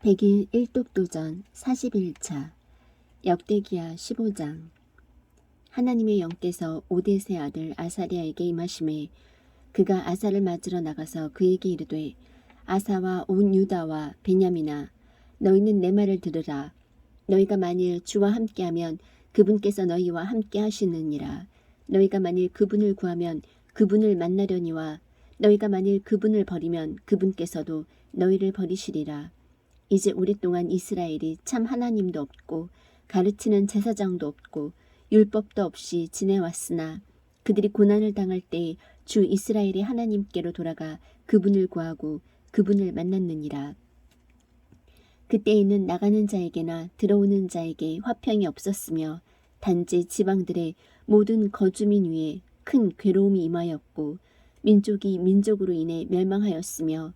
백일 일독도전 41차 역대기야 15장. 하나님의 영께서 오뎃의 아들 아사랴에게 임하심에 그가 아사를 맞으러 나가서 그에게 이르되, 아사와 온 유다와 베냐민아, 너희는 내 말을 들으라. 너희가 만일 주와 함께하면 그분께서 너희와 함께 하시느니라. 너희가 만일 그분을 구하면 그분을 만나려니와 너희가 만일 그분을 버리면 그분께서도 너희를 버리시리라. 이제 오랫동안 이스라엘이 참 하나님도 없고 가르치는 제사장도 없고 율법도 없이 지내왔으나 그들이 고난을 당할 때 주 이스라엘의 하나님께로 돌아가 그분을 구하고 그분을 만났느니라. 그때에는 나가는 자에게나 들어오는 자에게 화평이 없었으며 단지 지방들의 모든 거주민 위에 큰 괴로움이 임하였고 민족이 민족으로 인해 멸망하였으며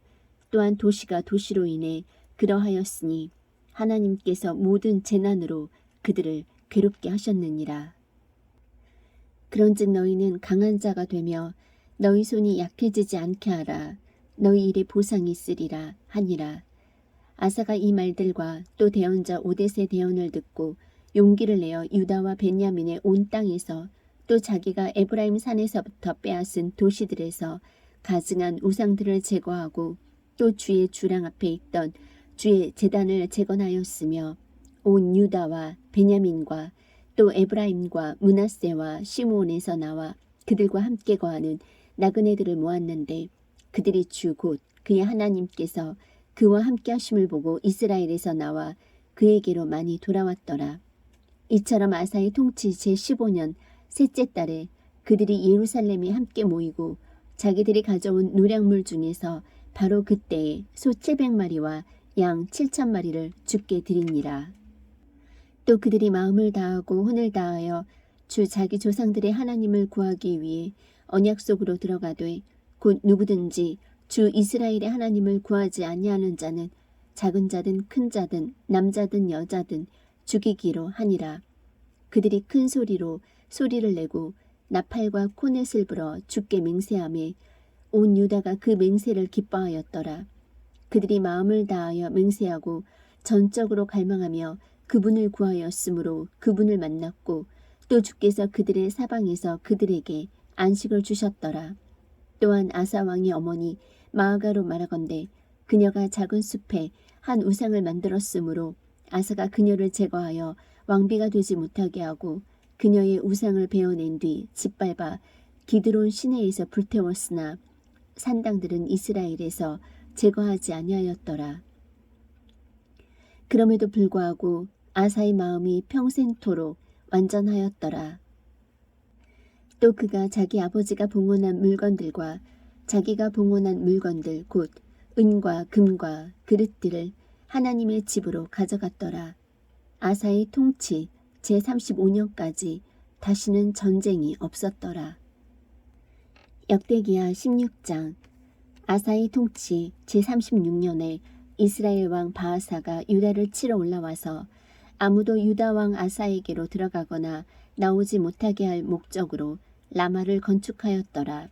또한 도시가 도시로 인해 그러하였으니 하나님께서 모든 재난으로 그들을 괴롭게 하셨느니라. 그런즉 너희는 강한 자가 되며 너희 손이 약해지지 않게 하라. 너희 일에 보상이 있으리라 하니라. 아사가 이 말들과 또 대언자 오뎃의 대언을 듣고 용기를 내어 유다와 베냐민의 온 땅에서 또 자기가 에브라임 산에서부터 빼앗은 도시들에서 가증한 우상들을 제거하고 또 주의 주랑 앞에 있던 주의 제단을 재건하였으며 온 유다와 베냐민과 또 에브라임과 므낫세와 시므온에서 나와 그들과 함께 거하는 나그네들을 모았는데 그들이 주 곧 그의 하나님께서 그와 함께 하심을 보고 이스라엘에서 나와 그에게로 많이 돌아왔더라. 이처럼 아사의 통치 제15년 셋째 달에 그들이 예루살렘에 함께 모이고 자기들이 가져온 노량물 중에서 바로 그때에 소 700마리와 양 7,000마리를 주께 드리니라. 또 그들이 마음을 다하고 혼을 다하여 주 자기 조상들의 하나님을 구하기 위해 언약 속으로 들어가되 곧 누구든지 주 이스라엘의 하나님을 구하지 아니하는 자는 작은 자든 큰 자든 남자든 여자든 죽이기로 하니라. 그들이 큰 소리로 소리를 내고 나팔과 코넷을 불어 주께 맹세하며 온 유다가 그 맹세를 기뻐하였더라. 그들이 마음을 다하여 맹세하고 전적으로 갈망하며 그분을 구하였으므로 그분을 만났고 또 주께서 그들의 사방에서 그들에게 안식을 주셨더라. 또한 아사 왕의 어머니 마아가로 말하건대 그녀가 작은 숲에 한 우상을 만들었으므로 아사가 그녀를 제거하여 왕비가 되지 못하게 하고 그녀의 우상을 베어낸 뒤 짓밟아 기드론 시내에서 불태웠으나 산당들은 이스라엘에서 제거하지 아니하였더라. 그럼에도 불구하고 아사의 마음이 평생토록 완전하였더라. 또 그가 자기 아버지가 봉헌한 물건들과 자기가 봉헌한 물건들 곧 은과 금과 그릇들을 하나님의 집으로 가져갔더라. 아사의 통치 제35년까지 다시는 전쟁이 없었더라. 역대기야 16장. 아사의 통치 제36년에 이스라엘 왕 바아사가 유다를 치러 올라와서 아무도 유다 왕 아사에게로 들어가거나 나오지 못하게 할 목적으로 라마를 건축하였더라.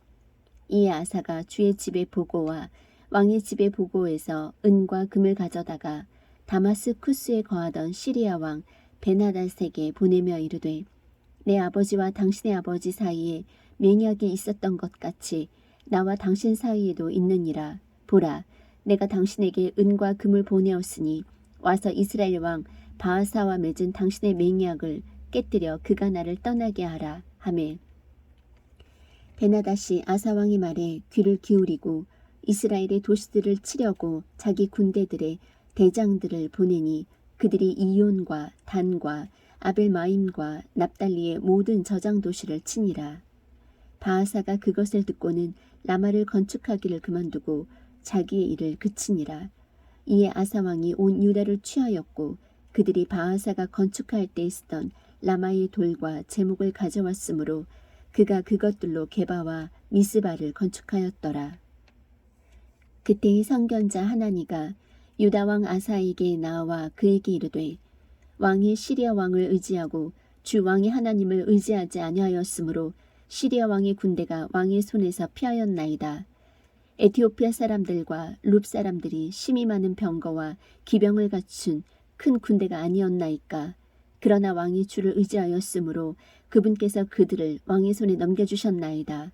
이에 아사가 주의 집의 보고와 왕의 집의 보고에서 은과 금을 가져다가 다마스쿠스에 거하던 시리아 왕 베나닷에게 보내며 이르되, 내 아버지와 당신의 아버지 사이에 맹약이 있었던 것 같이 나와 당신 사이에도 있느니라. 보라, 내가 당신에게 은과 금을 보내었으니 와서 이스라엘 왕 바아사와 맺은 당신의 맹약을 깨뜨려 그가 나를 떠나게 하라 하매, 베나닷이 아사 왕의 말에 귀를 기울이고 이스라엘의 도시들을 치려고 자기 군대들의 대장들을 보내니 그들이 이온과 단과 아벨마임과 납달리의 모든 저장 도시를 치니라. 바아사가 그것을 듣고는 라마를 건축하기를 그만두고 자기의 일을 그치니라. 이에 아사 왕이 온 유다를 취하였고 그들이 바아사가 건축할 때 쓰던 라마의 돌과 제목을 가져왔으므로 그가 그것들로 게바와 미스바를 건축하였더라. 그때의 선견자 하나니가 유다 왕 아사에게 나와 그에게 이르되, 왕이 시리아 왕을 의지하고 주 왕의 하나님을 의지하지 아니하였으므로 시리아 왕의 군대가 왕의 손에서 피하였나이다. 에티오피아 사람들과 룹 사람들이 심히 많은 병거와 기병을 갖춘 큰 군대가 아니었나이까. 그러나 왕이 주를 의지하였으므로 그분께서 그들을 왕의 손에 넘겨주셨나이다.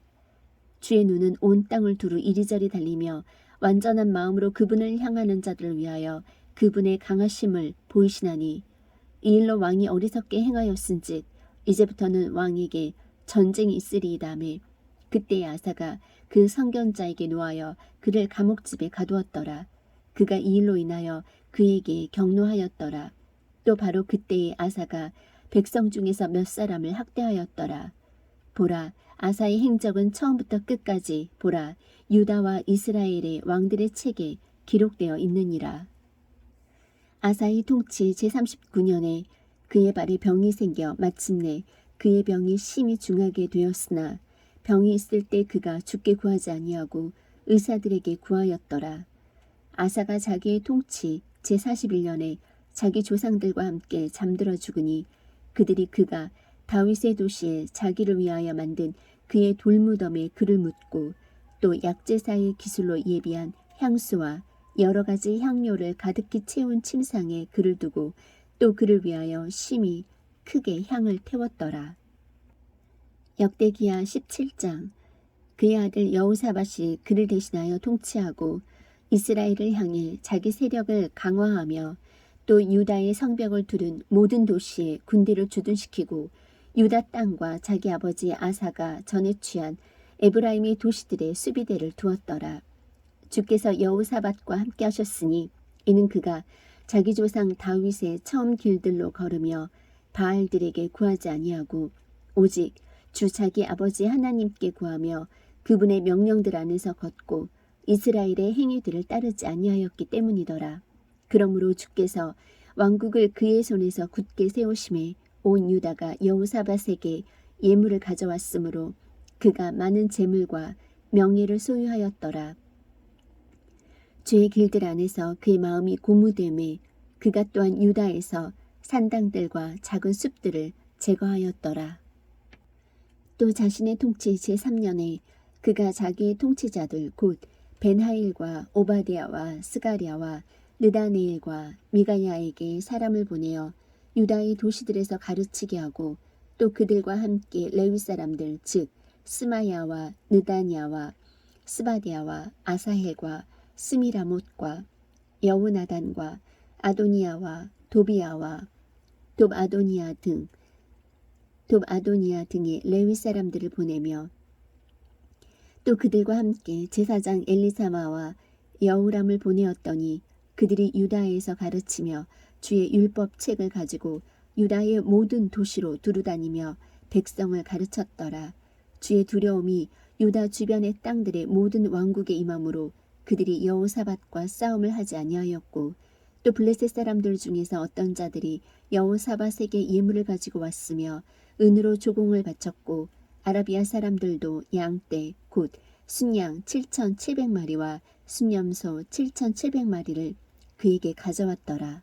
주의 눈은 온 땅을 두루 이리저리 달리며 완전한 마음으로 그분을 향하는 자들을 위하여 그분의 강하심을 보이시나니, 이 일로 왕이 어리석게 행하였은즉 이제부터는 왕에게 전쟁이 있으리이다매, 그때의 아사가 그 선견자에게 노하여 그를 감옥집에 가두었더라. 그가 이 일로 인하여 그에게 경노하였더라. 또 바로 그때의 아사가 백성 중에서 몇 사람을 학대하였더라. 보라, 아사의 행적은 처음부터 끝까지 보라, 유다와 이스라엘의 왕들의 책에 기록되어 있느니라. 아사의 통치 제39년에 그의 발에 병이 생겨 마침내 그의 병이 심히 중하게 되었으나 병이 있을 때 그가 죽게 구하지 아니하고 의사들에게 구하였더라. 아사가 자기의 통치 제41년에 자기 조상들과 함께 잠들어 죽으니 그들이 그가 다윗의 도시에 자기를 위하여 만든 그의 돌무덤에 그를 묻고 또 약제사의 기술로 예비한 향수와 여러 가지 향료를 가득히 채운 침상에 그를 두고 또 그를 위하여 심히 크게 향을 태웠더라. 역대기야 17장. 그의 아들 여호사밧이 그를 대신하여 통치하고 이스라엘을 향해 자기 세력을 강화하며 또 유다의 성벽을 두른 모든 도시에 군대를 주둔시키고 유다 땅과 자기 아버지 아사가 전에 취한 에브라임의 도시들의 수비대를 두었더라. 주께서 여호사밧과 함께 하셨으니 이는 그가 자기 조상 다윗의 처음 길들로 걸으며 바알들에게 구하지 아니하고 오직 주 자기 아버지 하나님께 구하며 그분의 명령들 안에서 걷고 이스라엘의 행위들을 따르지 아니하였기 때문이더라. 그러므로 주께서 왕국을 그의 손에서 굳게 세우심에 온 유다가 여호사밧에게 예물을 가져왔으므로 그가 많은 재물과 명예를 소유하였더라. 주의 길들 안에서 그의 마음이 고무됨에 그가 또한 유다에서 산당들과 작은 숲들을 제거하였더라. 또 자신의 통치 제3년에 그가 자기의 통치자들 곧 벤하일과 오바댜와 스가랴와 느다네엘과 미가야에게 사람을 보내어 유다의 도시들에서 가르치게 하고 또 그들과 함께 레위 사람들 즉 스마야와 느다냐와 스바디아와 아사헬과 스미라못과 여우나단과 아도니아와 도비아와 돕아도니아 등의 레위 사람들을 보내며 또 그들과 함께 제사장 엘리사마와 여우람을 보내었더니 그들이 유다에서 가르치며 주의 율법 책을 가지고 유다의 모든 도시로 두루다니며 백성을 가르쳤더라. 주의 두려움이 유다 주변의 땅들의 모든 왕국에 임함으로 그들이 여호사밧과 싸움을 하지 아니하였고 또 블레셋 사람들 중에서 어떤 자들이 여호사밧에게 예물을 가지고 왔으며 은으로 조공을 바쳤고 아라비아 사람들도 양떼 곧 순양 7,700마리와 순염소 7,700마리를 그에게 가져왔더라.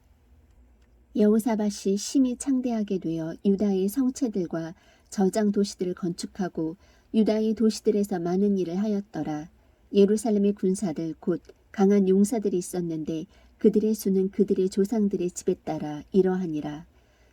여호사밧이 심히 창대하게 되어 유다의 성체들과 저장 도시들을 건축하고 유다의 도시들에서 많은 일을 하였더라. 예루살렘의 군사들 곧 강한 용사들이 있었는데 그들의 수는 그들의 조상들의 집에 따라 이러하니라.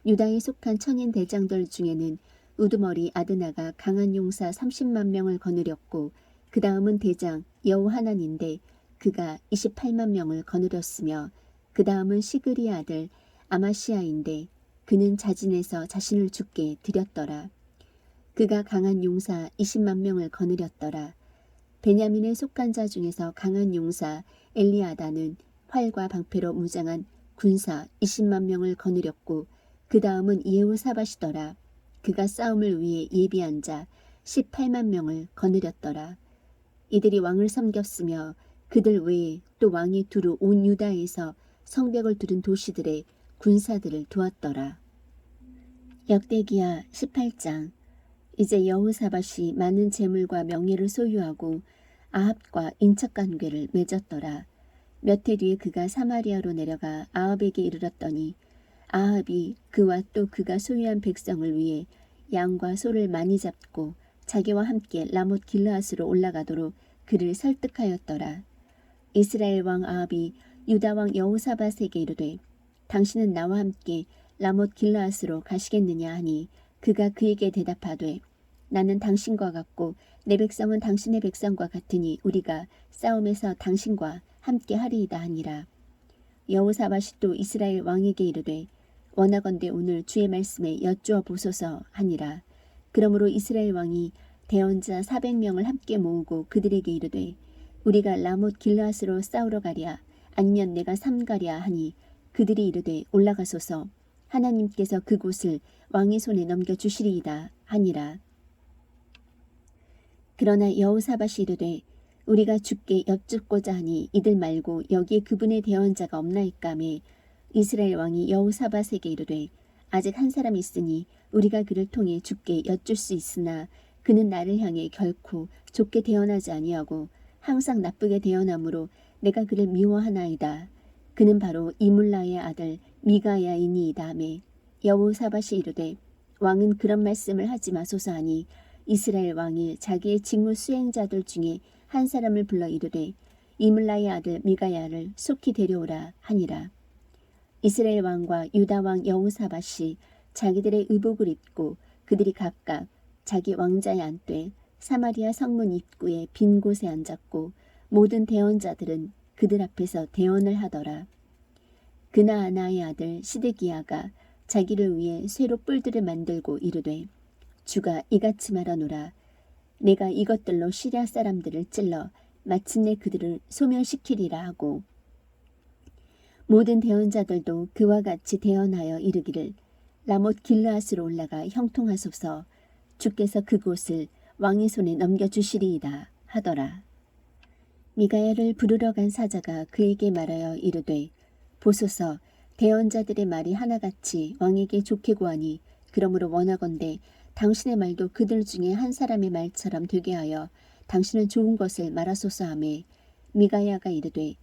유다에 속한 천인 대장들 중에는 우두머리 아드나가 강한 용사 30만 명을 거느렸고 그 다음은 대장 여호하난인데 그가 28만 명을 거느렸으며 그 다음은 시그리 아들 아마시아인데 그는 자진해서 자신을 죽게 드렸더라. 그가 강한 용사 20만 명을 거느렸더라. 베냐민의 속한 자 중에서 강한 용사 엘리아다는 활과 방패로 무장한 군사 20만 명을 거느렸고 그 다음은 예호사밧이더라. 그가 싸움을 위해 예비한 자 18만 명을 거느렸더라. 이들이 왕을 섬겼으며 그들 외에 또 왕이 두루 온 유다에서 성벽을 두른 도시들의 군사들을 두었더라. 역대기야 18장. 이제 여호사밧이 많은 재물과 명예를 소유하고 아합과 인척관계를 맺었더라. 몇 해 뒤에 그가 사마리아로 내려가 아합에게 이르렀더니 아합이 그와 또 그가 소유한 백성을 위해 양과 소를 많이 잡고 자기와 함께 라못 길르앗으로 올라가도록 그를 설득하였더라. 이스라엘 왕 아합이 유다 왕 여호사밧에게 이르되 당신은 나와 함께 라못 길르앗으로 가시겠느냐 하니 그가 그에게 대답하되 나는 당신과 같고 내 백성은 당신의 백성과 같으니 우리가 싸움에서 당신과 함께 하리이다 하니라. 여호사밧이 또 이스라엘 왕에게 이르되 원하건대 오늘 주의 말씀에 여쭈어 보소서 하니라. 그러므로 이스라엘 왕이 대언자 400명을 함께 모으고 그들에게 이르되 우리가 라못 길르앗으로 싸우러 가랴 아니면 내가 삼가랴 하니 그들이 이르되 올라가소서 하나님께서 그곳을 왕의 손에 넘겨주시리이다 하니라. 그러나 여호사밧이 이르되 우리가 주께 여쭙고자 하니 이들 말고 여기에 그분의 대언자가 없나이까매 이스라엘 왕이 여호사밧에게 이르되 아직 한 사람 있으니 우리가 그를 통해 주께 여쭐 수 있으나 그는 나를 향해 결코 좋게 대언하지 아니하고 항상 나쁘게 대언하므로 내가 그를 미워하나이다. 그는 바로 이물라의 아들 미가야이니이다 하매 여호사밧이 이르되 왕은 그런 말씀을 하지 마소서 하니 이스라엘 왕이 자기의 직무 수행자들 중에 한 사람을 불러 이르되 이물라의 아들 미가야를 속히 데려오라 하니라. 이스라엘 왕과 유다 왕 여호사밧이 자기들의 의복을 입고 그들이 각각 자기 왕자에 앉되 사마리아 성문 입구에 빈 곳에 앉았고 모든 대언자들은 그들 앞에서 대언을 하더라. 그나아나의 아들 시드기야가 자기를 위해 쇠로 뿔들을 만들고 이르되 주가 이같이 말하노라. 내가 이것들로 시리아 사람들을 찔러 마침내 그들을 소멸시키리라 하고 모든 대언자들도 그와 같이 대언하여 이르기를 라못 길르앗으로 올라가 형통하소서 주께서 그곳을 왕의 손에 넘겨주시리이다 하더라. 미가야를 부르러 간 사자가 그에게 말하여 이르되 보소서 대언자들의 말이 하나같이 왕에게 좋게 구하니 그러므로 원하건대 당신의 말도 그들 중에 한 사람의 말처럼 되게 하여 당신은 좋은 것을 말하소서 하매 미가야가 이르되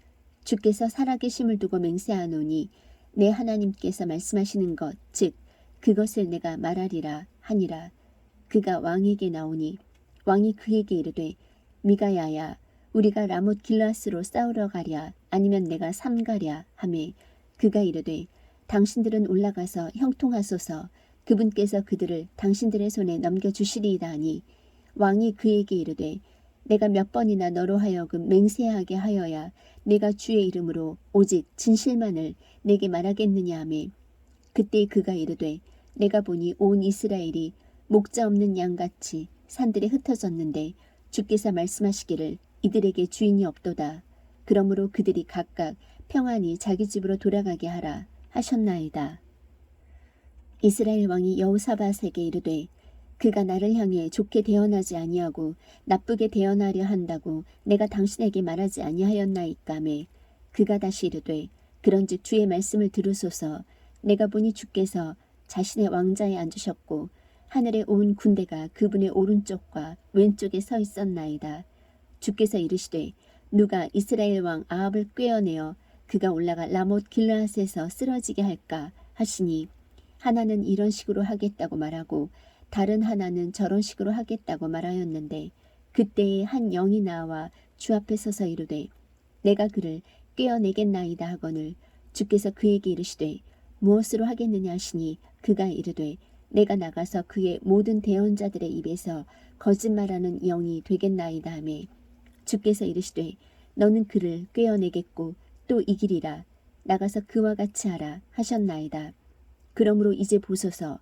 주께서 살아계심을 두고 맹세하노니 내 하나님께서 말씀하시는 것 즉 그것을 내가 말하리라 하니라. 그가 왕에게 나오니 왕이 그에게 이르되 미가야야 우리가 라못 길르앗으로 싸우러 가랴 아니면 내가 삼가랴 하매 그가 이르되 당신들은 올라가서 형통하소서 그분께서 그들을 당신들의 손에 넘겨주시리이다 하니 왕이 그에게 이르되 내가 몇 번이나 너로 하여금 맹세하게 하여야 내가 주의 이름으로 오직 진실만을 내게 말하겠느냐 하매 그때 그가 이르되 내가 보니 온 이스라엘이 목자 없는 양같이 산들에 흩어졌는데 주께서 말씀하시기를 이들에게 주인이 없도다. 그러므로 그들이 각각 평안히 자기 집으로 돌아가게 하라 하셨나이다. 이스라엘 왕이 여호사밧에게 이르되 그가 나를 향해 좋게 대언하지 아니하고 나쁘게 대언하려 한다고 내가 당신에게 말하지 아니하였나이까매 그가 다시 이르되 그런즉 주의 말씀을 들으소서 내가 보니 주께서 자신의 왕자에 앉으셨고 하늘의 온 군대가 그분의 오른쪽과 왼쪽에 서 있었나이다. 주께서 이르시되 누가 이스라엘 왕 아합을 꾀어내어 그가 올라가 라못 길르앗에서 쓰러지게 할까 하시니 하나는 이런 식으로 하겠다고 말하고 다른 하나는 저런 식으로 하겠다고 말하였는데 그때에 한 영이 나와 주 앞에 서서 이르되 내가 그를 꾀어내겠나이다 하거늘 주께서 그에게 이르시되 무엇으로 하겠느냐 하시니 그가 이르되 내가 나가서 그의 모든 대언자들의 입에서 거짓말하는 영이 되겠나이다 하매 주께서 이르시되 너는 그를 꾀어내겠고 또 이기리라 나가서 그와 같이 하라 하셨나이다. 그러므로 이제 보소서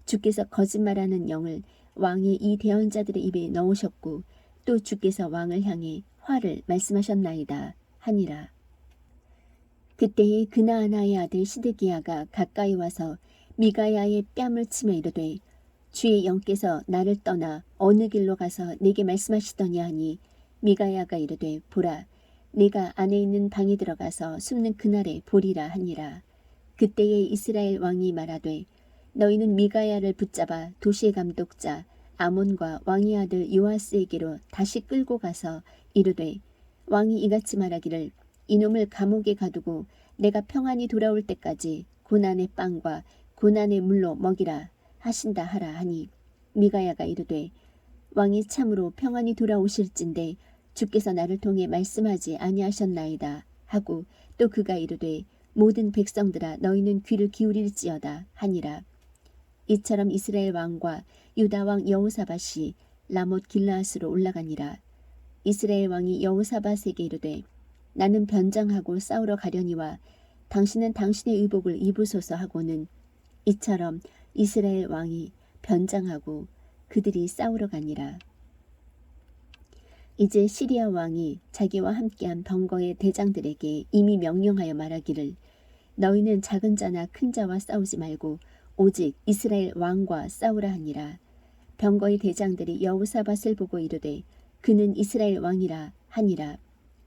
주께서 거짓말하는 영을 왕의 이 대언자들의 입에 넣으셨고 또 주께서 왕을 향해 화를 말씀하셨나이다 하니라. 그때에 그나아나의 아들 시드기야가 가까이 와서 미가야의 뺨을 치며 이르되 주의 영께서 나를 떠나 어느 길로 가서 내게 말씀하시더냐 하니 미가야가 이르되 보라 내가 안에 있는 방에 들어가서 숨는 그날에 보리라 하니라. 그때에 이스라엘 왕이 말하되 너희는 미가야를 붙잡아 도시의 감독자 아몬과 왕의 아들 요아스에게로 다시 끌고 가서 이르되 왕이 이같이 말하기를 이놈을 감옥에 가두고 내가 평안히 돌아올 때까지 고난의 빵과 고난의 물로 먹이라 하신다 하라 하니 미가야가 이르되 왕이 참으로 평안히 돌아오실진데 주께서 나를 통해 말씀하지 아니하셨나이다 하고 또 그가 이르되 모든 백성들아 너희는 귀를 기울일지어다 하니라. 이처럼 이스라엘 왕과 유다 왕 여호사밧이 라못 길르앗으로 올라가니라. 이스라엘 왕이 여호사밧에게 이르되 나는 변장하고 싸우러 가려니와 당신은 당신의 의복을 입으소서 하고는 이처럼 이스라엘 왕이 변장하고 그들이 싸우러 가니라. 이제 시리아 왕이 자기와 함께한 병거의 대장들에게 이미 명령하여 말하기를 너희는 작은 자나 큰 자와 싸우지 말고 오직 이스라엘 왕과 싸우라 하니라. 병거의 대장들이 여호사밧을 보고 이르되 그는 이스라엘 왕이라 하니라.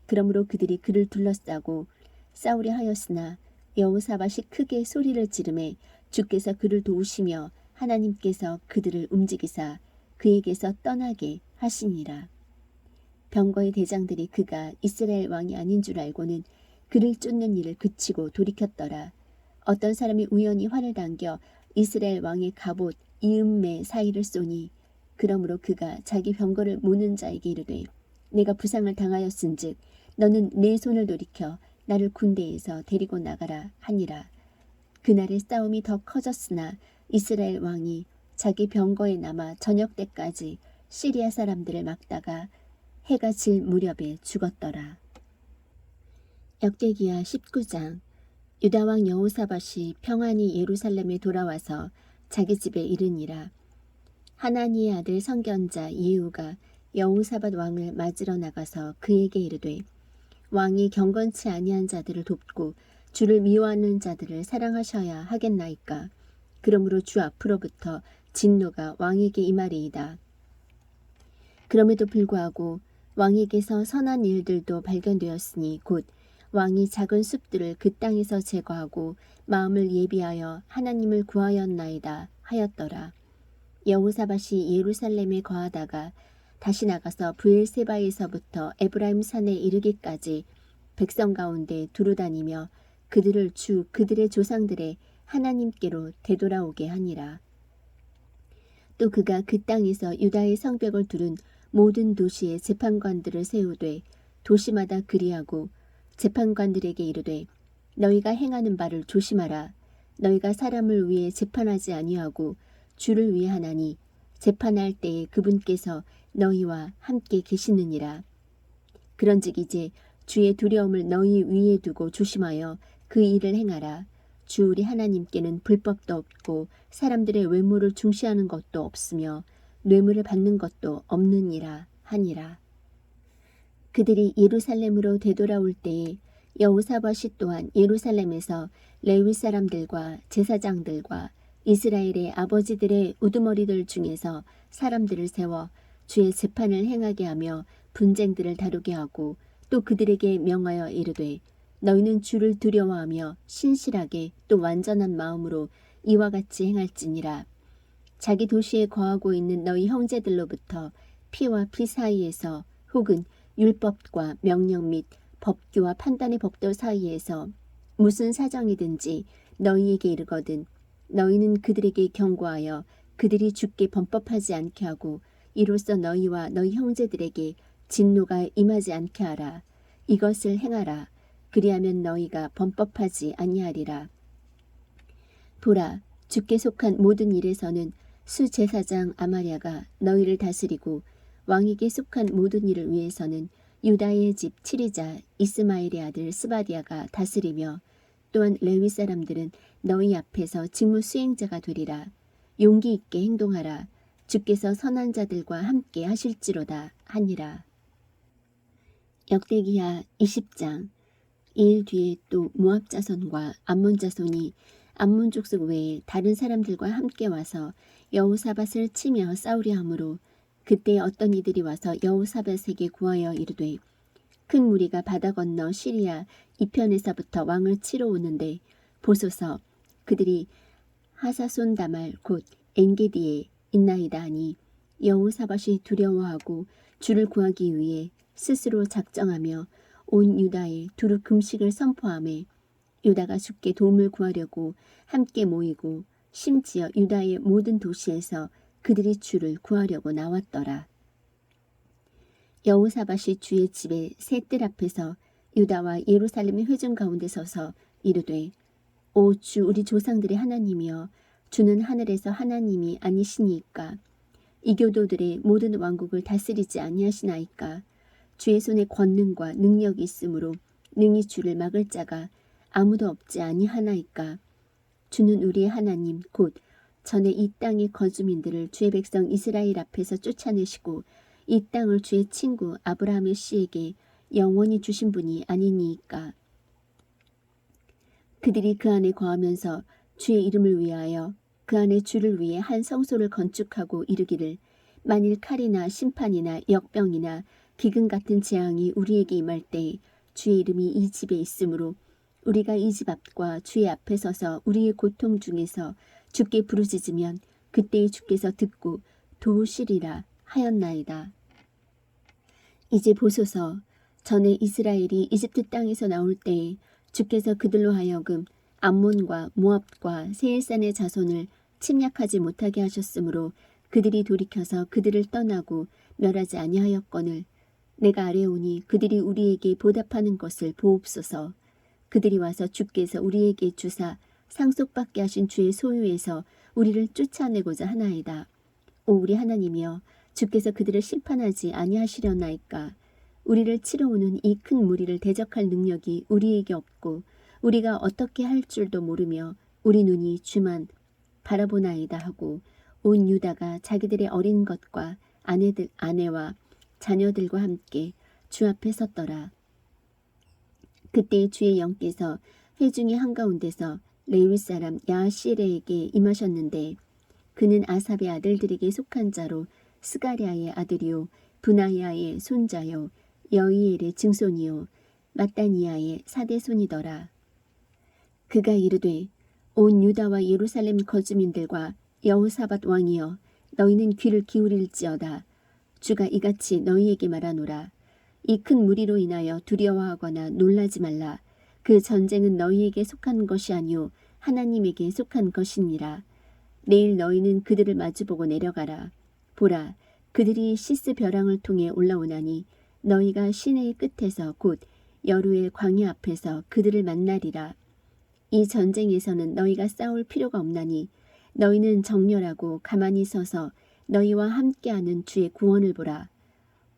그러므로 그들이 그를 둘러싸고 싸우려 하였으나 여호사밧이 크게 소리를 지르매 주께서 그를 도우시며 하나님께서 그들을 움직이사 그에게서 떠나게 하시니라. 병거의 대장들이 그가 이스라엘 왕이 아닌 줄 알고는 그를 쫓는 일을 그치고 돌이켰더라. 어떤 사람이 우연히 활을 당겨 이스라엘 왕의 갑옷 이음매 사이를 쏘니 그러므로 그가 자기 병거를 모는 자에게 이르되 내가 부상을 당하였은즉 너는 내 손을 돌이켜 나를 군대에서 데리고 나가라 하니라. 그날의 싸움이 더 커졌으나 이스라엘 왕이 자기 병거에 남아 저녁 때까지 시리아 사람들을 막다가 해가 질 무렵에 죽었더라. 역대기야 19장. 유다 왕 여호사밧이 평안히 예루살렘에 돌아와서 자기 집에 이르니라. 하나니의 아들 선견자 예후가 여호사밧 왕을 맞으러 나가서 그에게 이르되 왕이 경건치 아니한 자들을 돕고 주를 미워하는 자들을 사랑하셔야 하겠나이까. 그러므로 주 앞으로부터 진노가 왕에게 임하리이다. 그럼에도 불구하고 왕에게서 선한 일들도 발견되었으니 곧 왕이 작은 숲들을 그 땅에서 제거하고 마음을 예비하여 하나님을 구하였나이다 하였더라. 여호사밧이 예루살렘에 거하다가 다시 나가서 브엘세바에서부터 에브라임 산에 이르기까지 백성 가운데 두루다니며 그들을 주 그들의 조상들의 하나님께로 되돌아오게 하니라. 또 그가 그 땅에서 유다의 성벽을 두른 모든 도시의 재판관들을 세우되 도시마다 그리하고 재판관들에게 이르되 너희가 행하는 바를 조심하라. 너희가 사람을 위해 재판하지 아니하고 주를 위해 하나니 재판할 때에 그분께서 너희와 함께 계시느니라. 그런즉 이제 주의 두려움을 너희 위에 두고 조심하여 그 일을 행하라. 주 우리 하나님께는 불법도 없고 사람들의 외모를 중시하는 것도 없으며 뇌물을 받는 것도 없느니라 하니라. 그들이 예루살렘으로 되돌아올 때에 여호사밧이 또한 예루살렘에서 레위 사람들과 제사장들과 이스라엘의 아버지들의 우두머리들 중에서 사람들을 세워 주의 재판을 행하게 하며 분쟁들을 다루게 하고 또 그들에게 명하여 이르되 너희는 주를 두려워하며 신실하게 또 완전한 마음으로 이와 같이 행할지니라. 자기 도시에 거하고 있는 너희 형제들로부터 피와 피 사이에서 혹은 율법과 명령 및 법규와 판단의 법도 사이에서 무슨 사정이든지 너희에게 이르거든 너희는 그들에게 경고하여 그들이 주께 범법하지 않게 하고 이로써 너희와 너희 형제들에게 진노가 임하지 않게 하라. 이것을 행하라. 그리하면 너희가 범법하지 아니하리라. 보라, 주께 속한 모든 일에서는 수제사장 아마랴가 너희를 다스리고 왕에게 속한 모든 일을 위해서는 유다의 집 치리자 이스마엘의 아들 스바디아가 다스리며 또한 레위 사람들은 너희 앞에서 직무 수행자가 되리라. 용기 있게 행동하라. 주께서 선한 자들과 함께 하실지로다 하니라. 역대기하 20장. 이 일 뒤에 또 모압 자손과 암몬 자손이 암몬 족속 외에 다른 사람들과 함께 와서 여호사밧을 치며 싸우려 하므로 그때 어떤 이들이 와서 여호사밧에게 구하여 이르되 큰 무리가 바다 건너 시리아 이편에서부터 왕을 치러 오는데 보소서 그들이 하사손 다말 곧 엔게디에 있나이다 하니 여호사밧이 두려워하고 주를 구하기 위해 스스로 작정하며 온 유다에 두루 금식을 선포하며 유다가 주께 도움을 구하려고 함께 모이고 심지어 유다의 모든 도시에서 그들이 주를 구하려고 나왔더라. 여호사밧이 주의 집의 새 뜰 앞에서 유다와 예루살렘의 회중 가운데 서서 이르되 오 주 우리 조상들의 하나님이여 주는 하늘에서 하나님이 아니시니이까 이교도들의 모든 왕국을 다스리지 아니하시나이까 주의 손에 권능과 능력이 있으므로 능히 주를 막을 자가 아무도 없지 아니하나이까 주는 우리의 하나님 곧 전에 이 땅의 거주민들을 주의 백성 이스라엘 앞에서 쫓아내시고 이 땅을 주의 친구 아브라함의 씨에게 영원히 주신 분이 아니니이까 그들이 그 안에 거하면서 주의 이름을 위하여 그 안에 주를 위해 한 성소를 건축하고 이르기를 만일 칼이나 심판이나 역병이나 기근 같은 재앙이 우리에게 임할 때에 주의 이름이 이 집에 있으므로 우리가 이 집 앞과 주의 앞에 서서 우리의 고통 중에서 주께 부르짖으면 그때에 주께서 듣고 도우시리라 하였나이다. 이제 보소서 전에 이스라엘이 이집트 땅에서 나올 때에 주께서 그들로 하여금 암몬과 모압과 세일산의 자손을 침략하지 못하게 하셨으므로 그들이 돌이켜서 그들을 떠나고 멸하지 아니하였거늘 내가 아뢰오니 그들이 우리에게 보답하는 것을 보옵소서. 그들이 와서 주께서 우리에게 주사 상속받게 하신 주의 소유에서 우리를 쫓아내고자 하나이다. 오 우리 하나님이여 주께서 그들을 심판하지 아니하시려나이까. 우리를 치러오는 이 큰 무리를 대적할 능력이 우리에게 없고 우리가 어떻게 할 줄도 모르며 우리 눈이 주만 바라보나이다 하고 온 유다가 자기들의 어린 것과 아내와 자녀들과 함께 주 앞에 섰더라. 그때 주의 영께서 회중의 한가운데서 레위 사람 야시레에게 임하셨는데 그는 아삽의 아들들에게 속한 자로 스가랴의 아들이요 브나야의 손자요 여이엘의 증손이요 마따니아의 사대손이더라. 그가 이르되 온 유다와 예루살렘 거주민들과 여호사밧 왕이여 너희는 귀를 기울일지어다. 주가 이같이 너희에게 말하노라. 이 큰 무리로 인하여 두려워하거나 놀라지 말라. 그 전쟁은 너희에게 속한 것이 아니요 하나님에게 속한 것이니라. 내일 너희는 그들을 마주보고 내려가라. 보라 그들이 시스 벼랑을 통해 올라오나니 너희가 시내의 끝에서 곧 여루엘 광야 앞에서 그들을 만나리라. 이 전쟁에서는 너희가 싸울 필요가 없나니 너희는 정렬하고 가만히 서서 너희와 함께하는 주의 구원을 보라.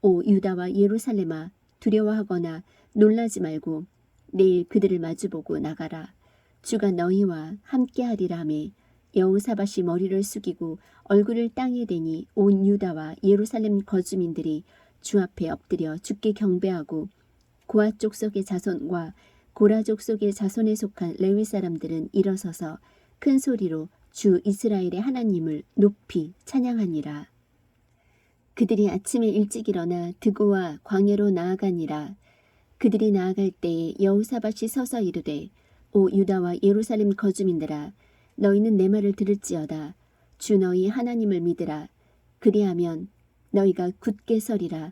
오 유다와 예루살렘아 두려워하거나 놀라지 말고 내일 그들을 마주보고 나가라. 주가 너희와 함께하리라 하매 여호사밧이 머리를 숙이고 얼굴을 땅에 대니 온 유다와 예루살렘 거주민들이 주 앞에 엎드려 주께 경배하고 고아 족속의 자손과 고라 족속의 자손에 속한 레위 사람들은 일어서서 큰 소리로 주 이스라엘의 하나님을 높이 찬양하니라. 그들이 아침에 일찍 일어나 드고와 광야로 나아가니라. 그들이 나아갈 때에 여호사밧이 서서 이르되 오 유다와 예루살렘 거주민들아 너희는 내 말을 들을지어다. 주 너희 하나님을 믿으라. 그리하면 너희가 굳게 서리라.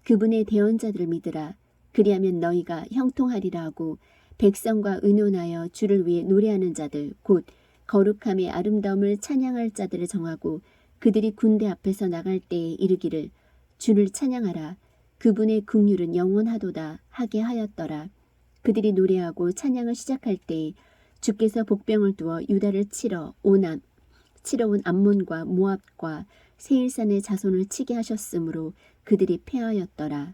그분의 대언자들을 믿으라. 그리하면 너희가 형통하리라 하고 백성과 의논하여 주를 위해 노래하는 자들 곧 거룩함의 아름다움을 찬양할 자들을 정하고 그들이 군대 앞에서 나갈 때에 이르기를 주를 찬양하라. 그분의 긍휼은 영원하도다 하게 하였더라. 그들이 노래하고 찬양을 시작할 때에 주께서 복병을 두어 유다를 치러 온 암몬과 모압과 세일산의 자손을 치게 하셨으므로 그들이 패하였더라.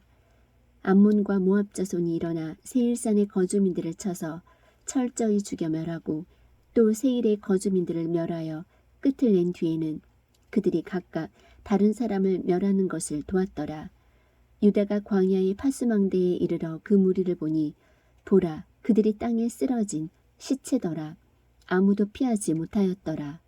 암몬과 모압 자손이 일어나 세일산의 거주민들을 쳐서 철저히 죽여 멸하고 또 세일의 거주민들을 멸하여 끝을 낸 뒤에는 그들이 각각 다른 사람을 멸하는 것을 도왔더라. 유다가 광야의 파수망대에 이르러 그 무리를 보니 보라 그들이 땅에 쓰러진 시체더라. 아무도 피하지 못하였더라.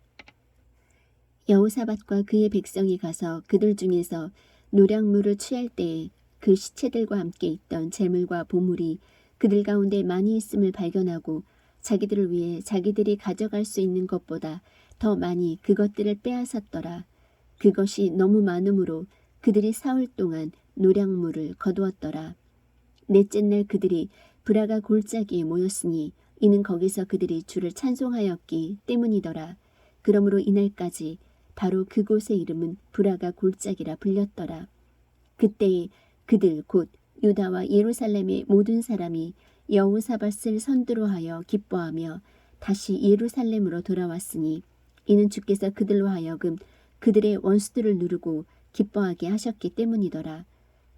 여호사밧과 그의 백성이 가서 그들 중에서 노략물을 취할 때에 그 시체들과 함께 있던 재물과 보물이 그들 가운데 많이 있음을 발견하고 자기들을 위해 자기들이 가져갈 수 있는 것보다 더 많이 그것들을 빼앗았더라. 그것이 너무 많으므로 그들이 사흘 동안 노략물을 거두었더라. 넷째 날 그들이 브라가 골짜기에 모였으니 이는 거기서 그들이 주를 찬송하였기 때문이더라. 그러므로 이날까지 바로 그곳의 이름은 브라가 골짜기라 불렸더라. 그때에 그들 곧 유다와 예루살렘의 모든 사람이 여호사밧을 선두로 하여 기뻐하며 다시 예루살렘으로 돌아왔으니 이는 주께서 그들로 하여금 그들의 원수들을 누르고 기뻐하게 하셨기 때문이더라.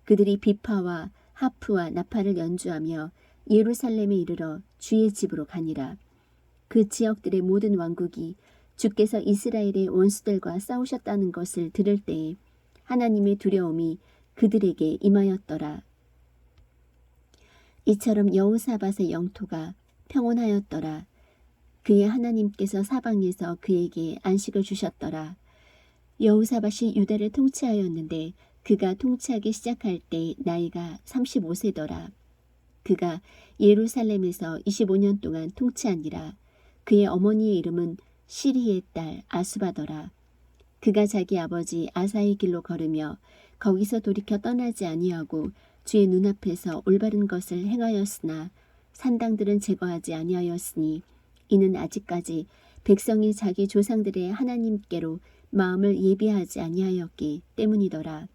그들이 비파와 하프와 나팔을 연주하며 예루살렘에 이르러 주의 집으로 가니라. 그 지역들의 모든 왕국이 주께서 이스라엘의 원수들과 싸우셨다는 것을 들을 때에 하나님의 두려움이 그들에게 임하였더라. 이처럼 여호사밧의 영토가 평온하였더라. 그의 하나님께서 사방에서 그에게 안식을 주셨더라. 여호사밧이 유다를 통치하였는데 그가 통치하기 시작할 때 나이가 35세더라. 그가 예루살렘에서 25년 동안 통치하니라. 그의 어머니의 이름은 시리의 딸 아수바더라. 그가 자기 아버지 아사의 길로 걸으며 거기서 돌이켜 떠나지 아니하고 주의 눈앞에서 올바른 것을 행하였으나 산당들은 제거하지 아니하였으니 이는 아직까지 백성이 자기 조상들의 하나님께로 마음을 예비하지 아니하였기 때문이더라.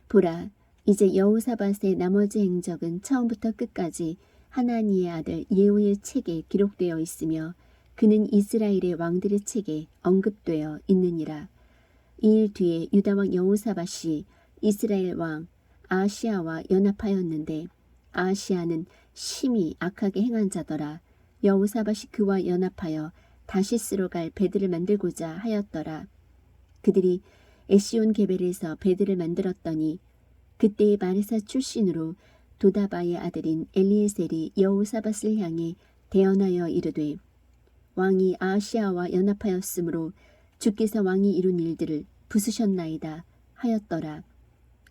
보라, 이제 여호사밧의 나머지 행적은 처음부터 끝까지 하나니의 아들 예후의 책에 기록되어 있으며 그는 이스라엘의 왕들의 책에 언급되어 있느니라. 이 일 뒤에 유다 왕 여호사밧이 이스라엘 왕 아하시아와 연합하였는데 아하시아는 심히 악하게 행한 자더라. 여호사밧이 그와 연합하여 다시스로 갈 배들을 만들고자 하였더라. 그들이 에시온 게벨에서 배들을 만들었더니 그때의 마레사 출신으로 도다바의 아들인 엘리에셀이 여호사밧을 향해 대언하여 이르되 왕이 아하시아와 연합하였으므로 주께서 왕이 이룬 일들을 부수셨나이다 하였더라.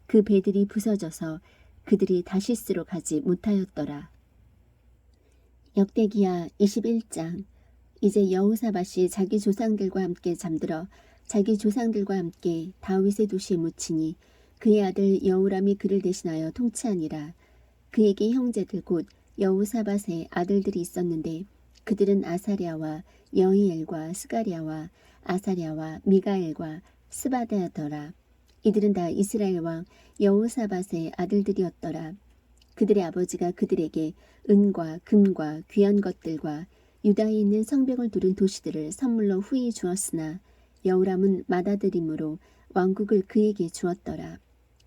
그 배들이 부서져서 그들이 다시스로 가지 못하였더라. 역대기야 21장. 이제 여호사밧이 자기 조상들과 함께 잠들어 자기 조상들과 함께 다윗의 도시에 묻히니 그의 아들 여호람이 그를 대신하여 통치하니라. 그에게 형제들 곧 여호사밧의 아들들이 있었는데 그들은 아사랴와 여히엘과 스가랴와 아사랴와 미가엘과 스바다더라. 이들은 다 이스라엘 왕 여호사밧의 아들들이었더라. 그들의 아버지가 그들에게 은과 금과 귀한 것들과 유다에 있는 성벽을 두른 도시들을 선물로 후히 주었으나 여호람은 맏아들이므로 왕국을 그에게 주었더라.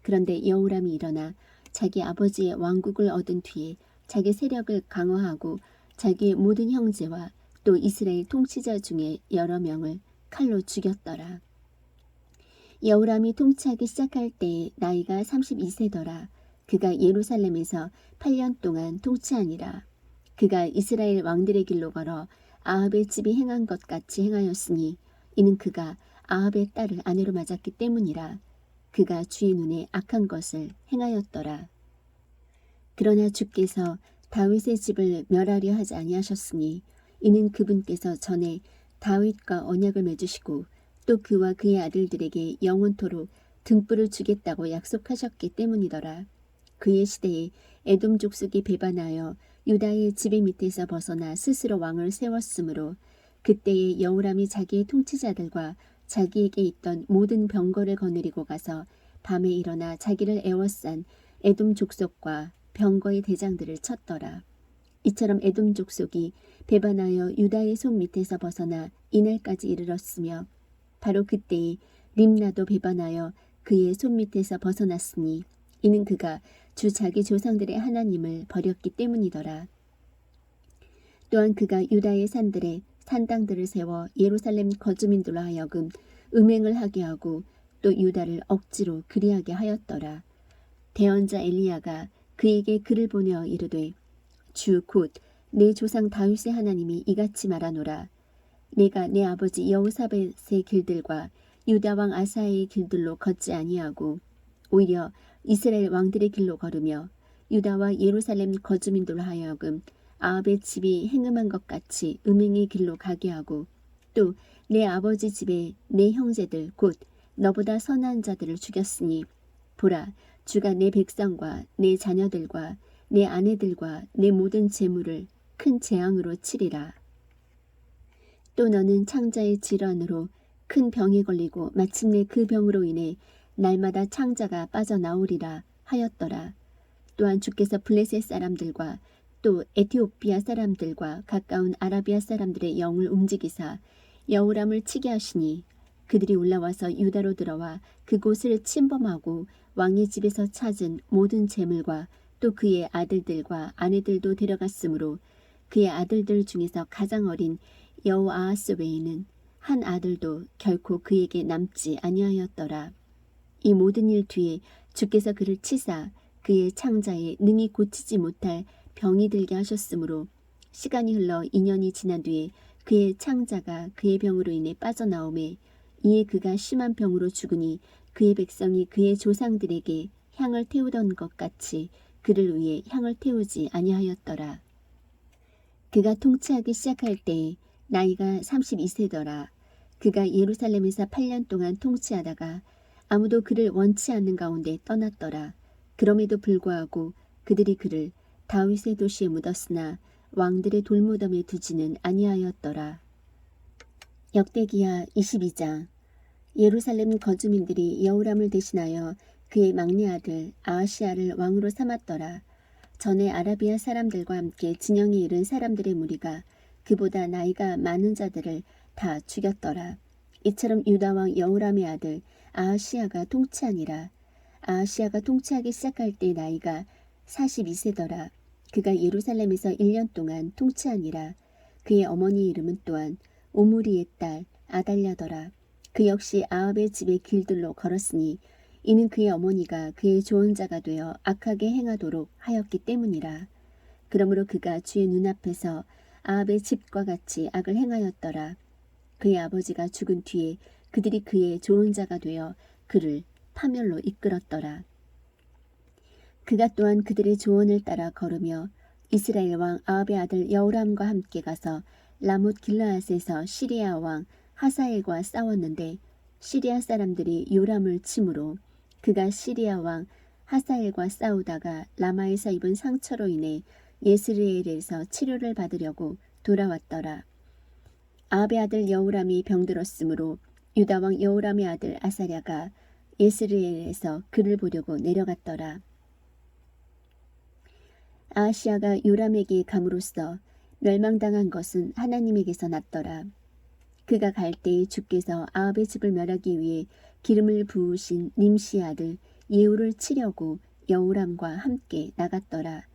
그런데 여호람이 일어나 자기 아버지의 왕국을 얻은 뒤에 자기 세력을 강화하고 자기의 모든 형제와 또 이스라엘 통치자 중에 여러 명을 칼로 죽였더라. 여호람이 통치하기 시작할 때에 나이가 32세더라. 그가 예루살렘에서 8년 동안 통치하니라. 그가 이스라엘 왕들의 길로 걸어 아합의 집이 행한 것 같이 행하였으니 이는 그가 아합의 딸을 아내로 맞았기 때문이라. 그가 주의 눈에 악한 것을 행하였더라. 그러나 주께서 다윗의 집을 멸하려 하지 아니하셨으니 이는 그분께서 전에 다윗과 언약을 맺으시고 또 그와 그의 아들들에게 영원토록 등불을 주겠다고 약속하셨기 때문이더라. 그의 시대에 에돔 족속이 배반하여 유다의 지배 밑에서 벗어나 스스로 왕을 세웠으므로 그때에 여호람이 자기의 통치자들과 자기에게 있던 모든 병거를 거느리고 가서 밤에 일어나 자기를 애워싼 에돔 족속과 병거의 대장들을 쳤더라. 이처럼 에돔 족속이 배반하여 유다의 손 밑에서 벗어나 이날까지 이르렀으며 바로 그때에 림나도 배반하여 그의 손 밑에서 벗어났으니 이는 그가 주 자기 조상들의 하나님을 버렸기 때문이더라. 또한 그가 유다의 산들에 산당들을 세워 예루살렘 거주민들로 하여금 음행을 하게 하고 또 유다를 억지로 그리하게 하였더라. 대언자 엘리야가 그에게 글을 보내어 이르되 주 곧 내 조상 다윗의 하나님이 이같이 말하노라. 내가 내 아버지 여호사밧의 길들과 유다 왕 아사의 길들로 걷지 아니하고 오히려 이스라엘 왕들의 길로 걸으며 유다와 예루살렘 거주민들로 하여금 아합의 집이 행음한 것 같이 음행의 길로 가게 하고 또 내 아버지 집에 내 형제들 곧 너보다 선한 자들을 죽였으니 보라 주가 내 백성과 내 자녀들과 내 아내들과 내 모든 재물을 큰 재앙으로 치리라. 또 너는 창자의 질환으로 큰 병에 걸리고 마침내 그 병으로 인해 날마다 창자가 빠져나오리라 하였더라. 또한 주께서 블레셋 사람들과 또 에티오피아 사람들과 가까운 아라비아 사람들의 영을 움직이사 여호람을 치게 하시니 그들이 올라와서 유다로 들어와 그곳을 침범하고 왕의 집에서 찾은 모든 재물과 또 그의 아들들과 아내들도 데려갔으므로 그의 아들들 중에서 가장 어린 여호아하스 외에는 한 아들도 결코 그에게 남지 아니하였더라. 이 모든 일 뒤에 주께서 그를 치사 그의 창자에 능히 고치지 못할 병이 들게 하셨으므로 시간이 흘러 2년이 지난 뒤에 그의 창자가 그의 병으로 인해 빠져나오매 이에 그가 심한 병으로 죽으니 그의 백성이 그의 조상들에게 향을 태우던 것 같이 그를 위해 향을 태우지 아니하였더라. 그가 통치하기 시작할 때에 나이가 32세더라. 그가 예루살렘에서 8년 동안 통치하다가 아무도 그를 원치 않는 가운데 떠났더라. 그럼에도 불구하고 그들이 그를 다윗의 도시에 묻었으나 왕들의 돌무덤에 두지는 아니하였더라. 역대기야 22장. 예루살렘 거주민들이 여호람을 대신하여 그의 막내 아들 아하시야를 왕으로 삼았더라. 전에 아라비아 사람들과 함께 진영에 이른 사람들의 무리가 그보다 나이가 많은 자들을 다 죽였더라. 이처럼 유다 왕 여호람의 아들 아하시야가 통치하니라. 아하시야가 통치하기 시작할 때 나이가 42세더라. 그가 예루살렘에서 1년 동안 통치하니라. 그의 어머니의 이름은 또한 오므리의 딸 아달랴더라. 그 역시 아합의 집의 길들로 걸었으니 이는 그의 어머니가 그의 조언자가 되어 악하게 행하도록 하였기 때문이라. 그러므로 그가 주의 눈앞에서 아합의 집과 같이 악을 행하였더라. 그의 아버지가 죽은 뒤에 그들이 그의 조언자가 되어 그를 파멸로 이끌었더라. 그가 또한 그들의 조언을 따라 걸으며 이스라엘 왕 아합의 아들 여호람과 함께 가서 라못 길르앗에서 시리아 왕 하사엘과 싸웠는데 시리아 사람들이 요람을 치므로 그가 시리아 왕 하사엘과 싸우다가 라마에서 입은 상처로 인해 예스르엘에서 치료를 받으려고 돌아왔더라. 아합의 아들 여호람이 병들었으므로 유다 왕 여호람의 아들 아사랴가 예스르엘에서 그를 보려고 내려갔더라. 아하시야가 요람에게 감으로써 멸망당한 것은 하나님에게서 났더라. 그가 갈 때에 주께서 아합의 집을 멸하기 위해 기름을 부으신 님시의 아들 예후를 치려고 여호람과 함께 나갔더라.